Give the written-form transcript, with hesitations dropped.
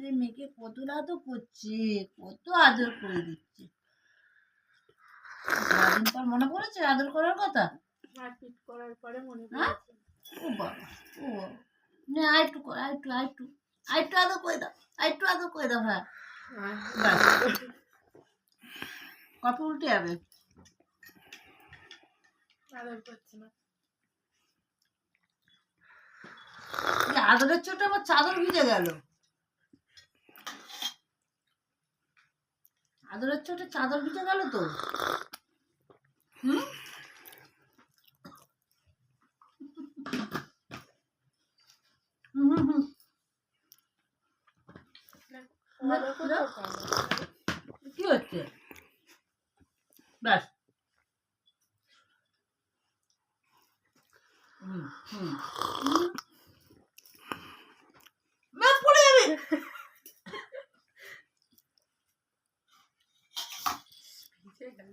যে মেয়েকে কত আদর করছে, কত আদর করে দিচ্ছে। সারাদিন পর মনে পড়েছে আদর করার কথা। মারপিট করার পরে মনে পড়েছে। ও বাবা, ও না, আরেকটু কর, আরেকটু আরেকটু আরেকটু আদর করে দাও, আরেকটু আদর করে দাও। হ্যাঁ, কত উল্টে যাবে। আদর করছে না। আদরের চোটে আমার চাদর ভিজে গেল। আদরের চোটে চাদর ভিজে গেল তো। হুম, কি হচ্ছে? ব্যাস। পড়ে যাবে। ভিজে গেল।